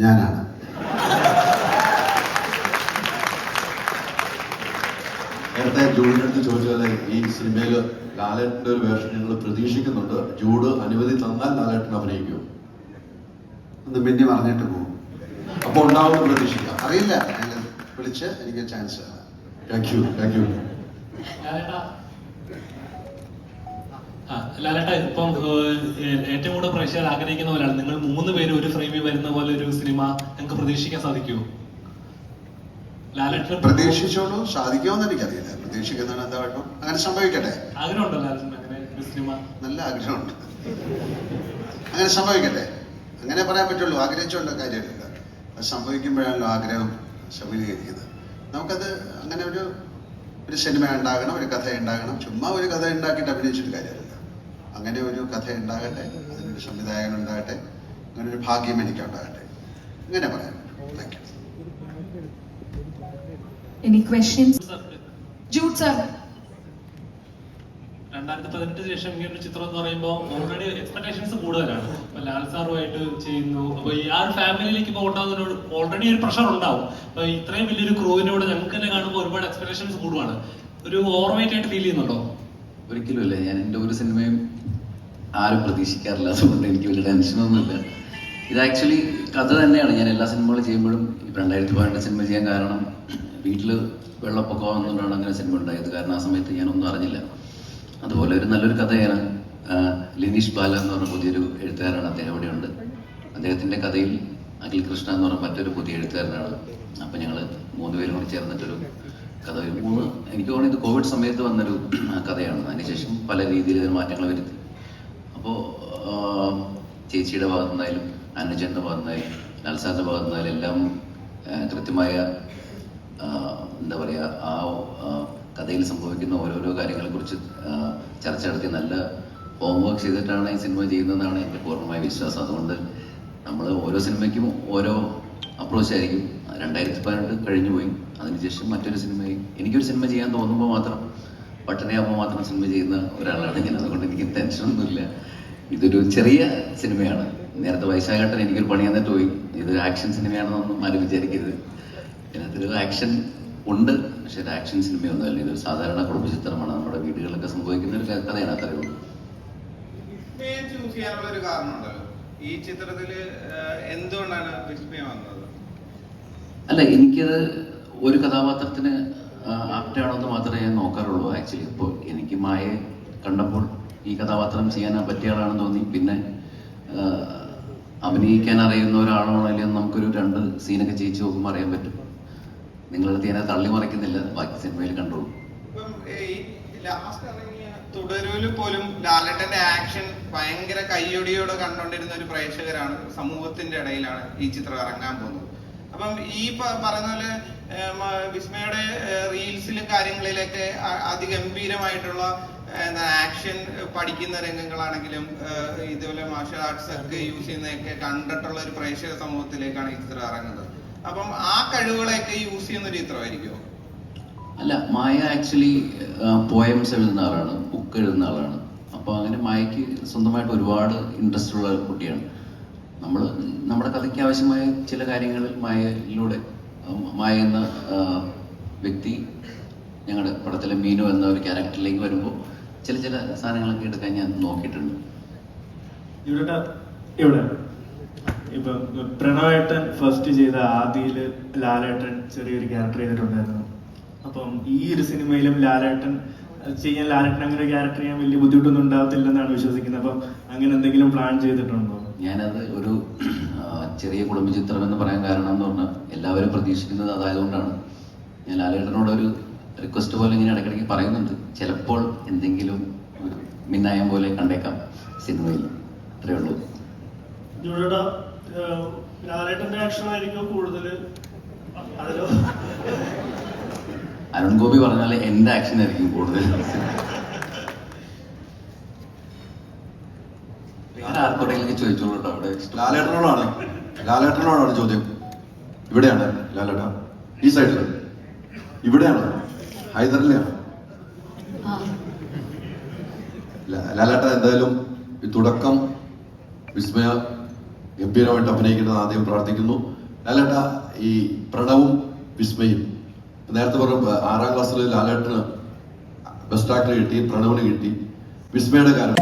ഞാനാണ്. നേരത്തെ ജൂഡിന്റെ അടുത്ത് ചോദിച്ച പോലെ ഈ സിനിമയിൽ ലാലേട്ടന്റെ ഒരു വേഷം ഞങ്ങൾ പ്രതീക്ഷിക്കുന്നുണ്ട്. ജൂഡ് അനുമതി തന്നാൽ ലാലേട്ടൻ അഭിനയിക്കും. ഒന്ന് പിന്നെ പറഞ്ഞിട്ട് പോകും. അപ്പൊ ഉണ്ടാവും പ്രതീക്ഷിക്കാം. അറിയില്ല, ഞങ്ങൾ വിളിച്ച് എനിക്ക് ചാൻസ്. Thank you. ലാലേട്ട, ഇപ്പം ഏറ്റവും കൂടുതൽ പ്രേക്ഷകർ ആഗ്രഹിക്കുന്ന പോലെയാണ് നിങ്ങൾ 3 പേര് ഒരു ഫ്രെയിമിൽ വരുന്ന പോലെ ഒരു സിനിമ ഞങ്ങൾക്ക് പ്രതീക്ഷിക്കാൻ സാധിക്കുമോ? ലാലേട്ടൻ പ്രതീക്ഷിച്ചോളൂ. സാധിക്കുമെന്ന് എനിക്കറിയില്ല. പ്രതീക്ഷിക്കുന്നതാണ് എന്താ കുഴപ്പം? അങ്ങനെ സംഭവിക്കട്ടെ. ആഗ്രഹമുണ്ടോ ലാലേട്ടൻ അങ്ങനെ ഒരു സിനിമ? നല്ല ആഗ്രഹമുണ്ട്. അങ്ങനെ സംഭവിക്കട്ടെ. അങ്ങനെ പറയാൻ പറ്റുള്ളൂ. ആഗ്രഹിച്ചുകൊണ്ട് കാര്യമില്ല. അത് സംഭവിക്കുമ്പോഴാണല്ലോ ആഗ്രഹം സഫലീകരിക്കുന്നത്. നമുക്കത് അങ്ങനെ ഒരു സിനിമ ഉണ്ടാകണം, ഒരു കഥ ഉണ്ടാകണം. ചുമ്മാ ഒരു കഥ ഉണ്ടാക്കിയിട്ട് അഭിനയിച്ചിട്ട് കാര്യമില്ല. അങ്ങനെ ഒരു കഥ ഉണ്ടാകട്ടെ, അതിനൊരു സംവിധായകൻ ഉണ്ടാകട്ടെ, അങ്ങനെ ഒരു ഭാഗ്യം എനിക്കുണ്ടാകട്ടെ. ഇങ്ങനെ പറയാൻ പറ്റും. Thank you. Any questions? Jude sir. 2018 ശേഷം ഇങ്ങനെ ഒരു ചിത്രം എന്ന് പറയുമ്പോൾ ഓൾറെഡി എക്സ്പെക്ടേഷൻസ് കൂടുതലാണ്. അപ്പൊ ലാൽ സാറുമായിട്ട് ചെയ്യുന്നു. അപ്പൊ ഈ ആ ഒരു ഫാമിലിയിലേക്ക് പോകേണ്ടതിനോട് ഓൾറെഡി ഒരു പ്രഷർ ഉണ്ടാവും. അപ്പൊ ഇത്രയും വലിയൊരു ക്രൂവിനോട് ഞങ്ങൾക്ക് തന്നെ കാണുമ്പോൾ ഒരുപാട് എക്സ്പെക്ടേഷൻസ് കൂടുവാണ്. ഒരു ഓവർവെയിറ്റ് ആയിട്ട് ഫീൽ ചെയ്യുന്നുണ്ടോ? ഒരിക്കലും ഇല്ല. ഞാൻ എൻ്റെ ഒരു സിനിമയും ആരും പ്രതീക്ഷിക്കാറില്ല. അതുകൊണ്ട് എനിക്ക് വലിയ ടെൻഷനൊന്നുമില്ല. ഇത് ആക്ച്വലി കഥ തന്നെയാണ്. ഞാൻ എല്ലാ സിനിമകളും ചെയ്യുമ്പോഴും 2018 സിനിമ ചെയ്യാൻ കാരണം വീട്ടിൽ വെള്ളപ്പൊക്കം വന്നുകൊണ്ടാണ് അങ്ങനെ സിനിമ ഉണ്ടായത്. കാരണം ആ സമയത്ത് ഞാനൊന്നും അറിഞ്ഞില്ല. അതുപോലെ ഒരു നല്ലൊരു കഥയാണ്. ലിനീഷ് ബാല എന്ന് പറഞ്ഞ പുതിയൊരു എഴുത്തുകാരാണ്. അദ്ദേഹം ഇവിടെയുണ്ട്. അദ്ദേഹത്തിൻ്റെ കഥയിൽ അഖിൽ കൃഷ്ണ എന്ന് പറഞ്ഞ മറ്റൊരു പുതിയ എഴുത്തുകാരനാണ്. അപ്പം ഞങ്ങൾ 3 പേരും കൂടി ചേർന്നിട്ടൊരു കഥ. എനിക്ക് തോന്നുന്നു ഇത് കോവിഡ് സമയത്ത് വന്നൊരു കഥയാണ്. അതിനുശേഷം പല രീതിയിൽ ഇതിന് മാറ്റങ്ങൾ വരുത്തി. അപ്പോൾ ചേച്ചിയുടെ ഭാഗത്തു നിന്നായാലും അനുജൻ്റെ ഭാഗത്തു നിന്നായാലും ലാൽസാറിൻ്റെ ഭാഗത്തു നിന്നായാലും എല്ലാം കൃത്യമായ എന്താ പറയുക, ആ കഥയിൽ സംഭവിക്കുന്ന ഓരോരോ കാര്യങ്ങളെക്കുറിച്ച് ചർച്ച നടത്തി നല്ല ഹോംവർക്ക് ചെയ്തിട്ടാണ് ഈ സിനിമ ചെയ്യുന്നതെന്നാണ് എൻ്റെ പൂർണ്ണമായ വിശ്വാസം. അതുകൊണ്ട് നമ്മൾ ഓരോ സിനിമയ്ക്കും ഓരോ അപ്രോച്ച് ആയിരിക്കും. 2018 കഴിഞ്ഞു പോയി. അതിനുശേഷം മറ്റൊരു സിനിമയും എനിക്കൊരു സിനിമ ചെയ്യാൻ തോന്നുമ്പോൾ മാത്രം, പട്ടണയാകുമ്പോൾ മാത്രം സിനിമ ചെയ്യുന്ന ഒരാളാണ് ഞാൻ. അതുകൊണ്ട് എനിക്ക് ടെൻഷനൊന്നുമില്ല. ഇതൊരു ചെറിയ സിനിമയാണ്. നേരത്തെ വൈശാഖട്ടൻ എനിക്കൊരു പണി തന്നിട്ട് പോയി. ഇതൊരു ആക്ഷൻ സിനിമയാണെന്നൊന്നും ആരും വിചാരിക്കരുത്. ഇതിനകത്തൊരു ആക്ഷൻ ഉണ്ട്, പക്ഷെ ഒരു ആക്ഷൻ സിനിമയൊന്നുമല്ല. ഇതൊരു സാധാരണ കുടുംബചിത്രമാണ്. നമ്മുടെ വീടുകളിലൊക്കെ സംഭവിക്കുന്ന ഒരു കഥയാണ്. അത്രയേ ഉള്ളൂ. ചൂസ് ചെയ്യാനുള്ള ഒരു കാരണമുണ്ടല്ലോ ഈ ചിത്രത്തില്, എന്തുകൊണ്ടാണ് വിസ്മയം വന്നത്? അല്ല, എനിക്കത് ഒരു കഥാപാത്രത്തിന് ആപ്റ്റാണോ എന്ന് മാത്രമേ ഞാൻ നോക്കാറുള്ളൂ. ആക്ച്വലി ഇപ്പോൾ എനിക്ക് മായയെ കണ്ടപ്പോൾ ഈ കഥാപാത്രം ചെയ്യാൻ പറ്റിയ ആളാണെന്ന് തോന്നി. പിന്നെ അഭിനയിക്കാൻ അറിയുന്ന ഒരാളാണോ അല്ലെങ്കിൽ നമുക്കൊരു 2 സീനൊക്കെ ചെയ്യിച്ച് നോക്കുമ്പോൾ അറിയാൻ പറ്റും. നിങ്ങളടുത്ത് ഞാൻ തള്ളി മറിക്കുന്നില്ല, ബാക്കി സിനിമയിൽ കണ്ടോളൂ. ലാസ്റ്റ് ഇറങ്ങിയ തുടരൂല് പോലും ലാലേട്ടന്റെ ആക്ഷൻ ഭയങ്കര കയ്യൊടിയോടെ കണ്ടോണ്ടിരുന്ന ഒരു പ്രേക്ഷകരാണ്, സമൂഹത്തിന്റെ ഇടയിലാണ് ഈ ചിത്രം ഇറങ്ങാൻ പോകുന്നത്. അപ്പം ഈ പറയുന്ന പോലെ വിസ്മയുടെ റീൽസിലും കാര്യങ്ങളിലൊക്കെ അതിഗംഭീരമായിട്ടുള്ള ആക്ഷൻ പഠിക്കുന്ന രംഗങ്ങളാണെങ്കിലും ഇതുപോലെ മാർഷൽ ആർട്സ് ഒക്കെ യൂസ് ചെയ്യുന്നതൊക്കെ കണ്ടിട്ടുള്ള ഒരു പ്രേക്ഷക സമൂഹത്തിലേക്കാണ് ഈ ചിത്രം ഇറങ്ങുന്നത്. അപ്പം ആ കഴിവുകളെയൊക്കെ യൂസ് ചെയ്യുന്ന ഒരു ചിത്രമായിരിക്കുമോ? അല്ല, മായ ആക്ച്വലി പോയംസ് എഴുതുന്ന ആളാണ്, ബുക്ക് എഴുതുന്ന ആളാണ്. അപ്പോൾ അങ്ങനെ മായയ്ക്ക് സ്വന്തമായിട്ട് ഒരുപാട് ഇൻട്രസ്റ്റ് ഉള്ള കുട്ടിയാണ്. നമ്മുടെ കഥയ്ക്ക് ആവശ്യമായ ചില കാര്യങ്ങളിൽ മായ എന്ന വ്യക്തി ഞങ്ങളുടെ പടത്തിലെ മീനു എന്ന ഒരു ക്യാരക്ടറിലേക്ക് വരുമ്പോൾ ചില സാധനങ്ങളൊക്കെ എടുക്കാൻ ഞാൻ നോക്കിയിട്ടുണ്ട്. ഇവിടെ ഇപ്പൊ പ്രണവേട്ടൻ ഫസ്റ്റ് ചെയ്ത ആദിയില് ലാലേട്ടൻ ചെറിയൊരു ക്യാരക്ടർ ചെയ്തിട്ടുണ്ടായിരുന്നു. അപ്പം ഈ ഒരു സിനിമയിലും ലാലേട്ടൻ അങ്ങനെ ഒരു ക്യാരക്ടർ ചെയ്യാൻ വലിയ ബുദ്ധിമുട്ടൊന്നും ഉണ്ടാവത്തില്ലെന്നാണ് വിശ്വസിക്കുന്നത്. അപ്പം അങ്ങനെ എന്തെങ്കിലും പ്ലാൻ ചെയ്തിട്ടുണ്ടോ? ഞാനത് ഒരു ചെറിയ കുടുംബചിത്രം എന്ന് പറയാൻ കാരണം എന്ന് പറഞ്ഞാൽ എല്ലാവരും പ്രതീക്ഷിക്കുന്നത് അതായതുകൊണ്ടാണ്. ഞാൻ ലാലേട്ടനോടൊരു റിക്വസ്റ്റ് പോലെ ഇങ്ങനെ ഇടയ്ക്കിടയ്ക്ക് പറയുന്നുണ്ട്. ചിലപ്പോൾ എന്തെങ്കിലും ഒരു മിന്നായം പോലെ കണ്ടേക്കാം സിനിമയിൽ. അത്രയേ ഉള്ളൂ. ലാലേട്ടന്റെ ആക്ഷൻ ആയിരിക്കും കൂടുതൽ. അരുൺ ഗോപി പറഞ്ഞാൽ എന്റെ ആക്ഷൻ ആയിരിക്കും കൂടുതൽ. ആർക്കൊടെങ്കിലും ചോദിച്ചോളൂ കേട്ടോ. അവിടെ ലാലേട്ടനോടാണ് ചോദ്യം. ഇവിടെയാണ് ലാലേട്ട, ഈ സൈഡില് ഇവിടെയാണ്, ഹൈദറിലാണ്. ലാലേട്ട എന്തായാലും ഈ തുടക്കം വിസ്മയ ഗംഭീരമായിട്ട് അഭിനയിക്കുന്നത് ആദ്യം പ്രാർത്ഥിക്കുന്നു. ലാലേട്ട, ഈ പ്രണവും വിസ്മയും നേരത്തെ പറഞ്ഞ 6ാം ക്ലാസ്സിൽ ലാലേട്ടന് ബെസ്റ്റ് ആക്ടർ കിട്ടി, പ്രണവിന് കിട്ടി, വിസ്മയുടെ കാര്യം